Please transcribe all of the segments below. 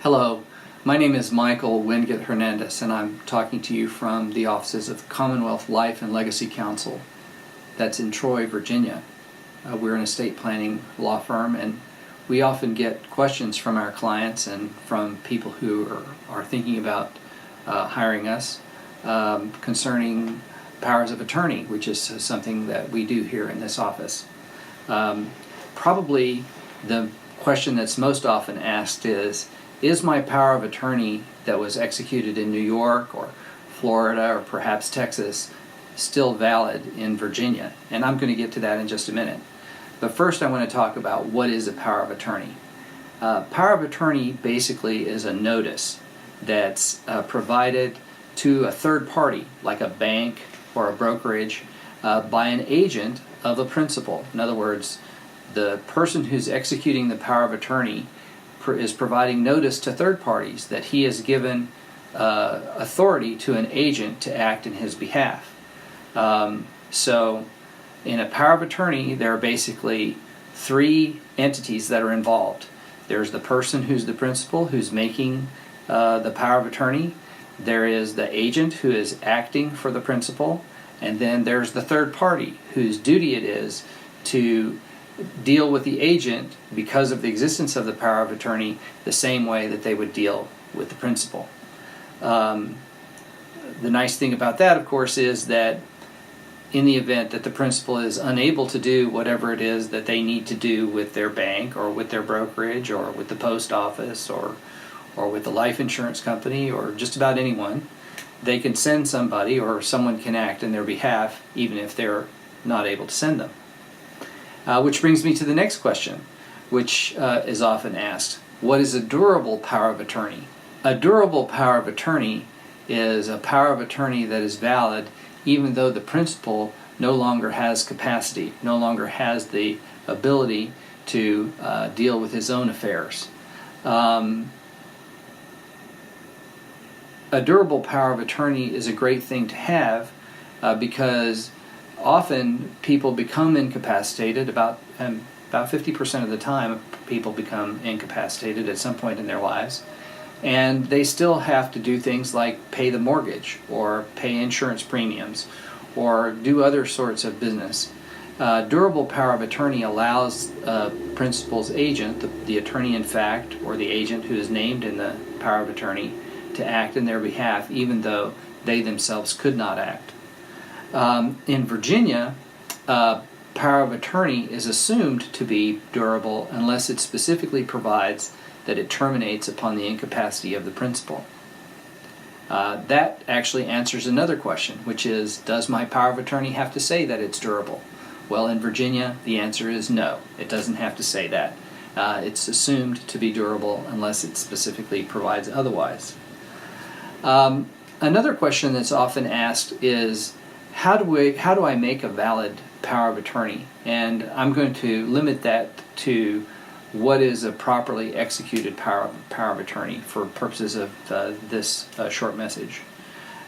Hello, my name is Michael Wingate Hernandez, and I'm talking to you from the offices of Commonwealth Life and Legacy Counsel. That's in Troy, Virginia. We're an estate planning law firm, and we often get questions from our clients and from people who are thinking about hiring us concerning powers of attorney, which is something that we do here in this office. Probably the question that's most often asked is my power of attorney that was executed in New York or Florida or perhaps Texas still valid in Virginia? And I'm going to get to that in just a minute. But first I want to talk about what is a power of attorney. Power of attorney basically is a notice that's provided to a third party, like a bank or a brokerage, by an agent of a principal. In other words, the person who's executing the power of attorney is providing notice to third parties that he has given authority to an agent to act in his behalf. So in a power of attorney, there are basically three entities that are involved. There's the person who's the principal, who's making the power of attorney. There is the agent who is acting for the principal. And then there's the third party whose duty it is to deal with the agent because of the existence of the power of attorney the same way that they would deal with the principal. The nice thing about that, of course, is that in the event that the principal is unable to do whatever it is that they need to do with their bank or with their brokerage or with the post office or with the life insurance company or just about anyone, they can send somebody or someone can act in their behalf even if they're not able to send them. Which brings me to the next question, which is often asked. What is a durable power of attorney? A durable power of attorney is a power of attorney that is valid even though the principal no longer has capacity, no longer has the ability to deal with his own affairs. A durable power of attorney is a great thing to have because often people become incapacitated. About 50% of the time people become incapacitated at some point in their lives, and they still have to do things like pay the mortgage or pay insurance premiums or do other sorts of business. Durable power of attorney allows principal's agent, the attorney in fact, or the agent who is named in the power of attorney, to act in their behalf even though they themselves could not act. In Virginia, power of attorney is assumed to be durable unless it specifically provides that it terminates upon the incapacity of the principal. That actually answers another question, which is, does my power of attorney have to say that it's durable? Well, in Virginia, the answer is no. It doesn't have to say that. It's assumed to be durable unless it specifically provides otherwise. Another question that's often asked is, how do I make a valid power of attorney? And I'm going to limit that to what is a properly executed power of attorney for purposes of this short message.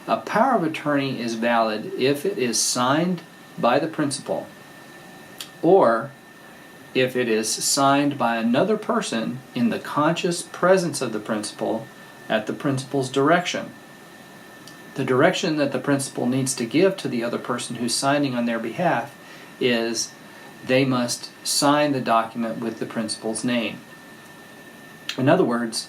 A power of attorney is valid if it is signed by the principal or if it is signed by another person in the conscious presence of the principal at the principal's direction. The direction that the principal needs to give to the other person who's signing on their behalf is they must sign the document with the principal's name. In other words,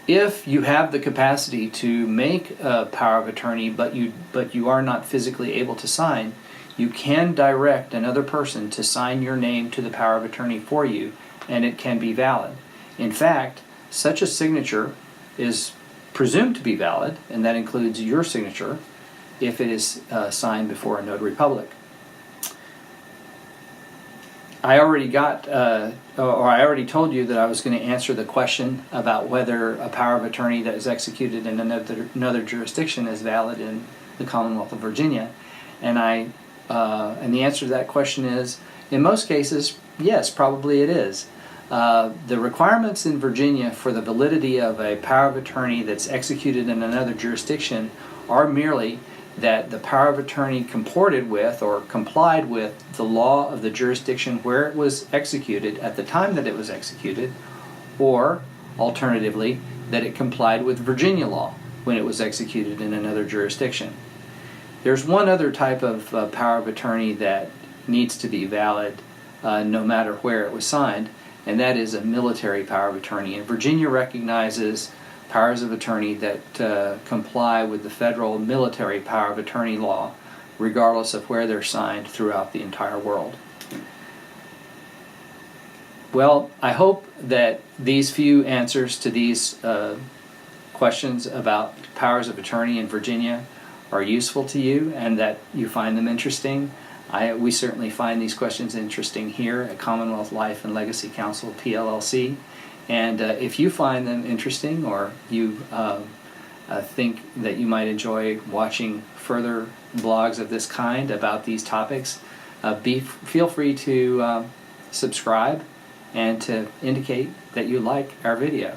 if you have the capacity to make a power of attorney but you are not physically able to sign, you can direct another person to sign your name to the power of attorney for you, and it can be valid. In fact, such a signature is presumed to be valid, and that includes your signature, if it is signed before a notary public. I already told you that I was going to answer the question about whether a power of attorney that is executed in another jurisdiction is valid in the Commonwealth of Virginia, and the answer to that question is, in most cases, yes, probably it is. The requirements in Virginia for the validity of a power of attorney that's executed in another jurisdiction are merely that the power of attorney comported with or complied with the law of the jurisdiction where it was executed at the time that it was executed, or alternatively, that it complied with Virginia law when it was executed in another jurisdiction. There's one other type of power of attorney that needs to be valid no matter where it was signed, and that is a military power of attorney. And Virginia recognizes powers of attorney that comply with the federal military power of attorney law, regardless of where they're signed throughout the entire world. Well, I hope that these few answers to these questions about powers of attorney in Virginia are useful to you and that you find them interesting. We certainly find these questions interesting here at Commonwealth Life and Legacy Counsel, PLLC. And if you find them interesting, or you think that you might enjoy watching further blogs of this kind about these topics, feel free to subscribe and to indicate that you like our video.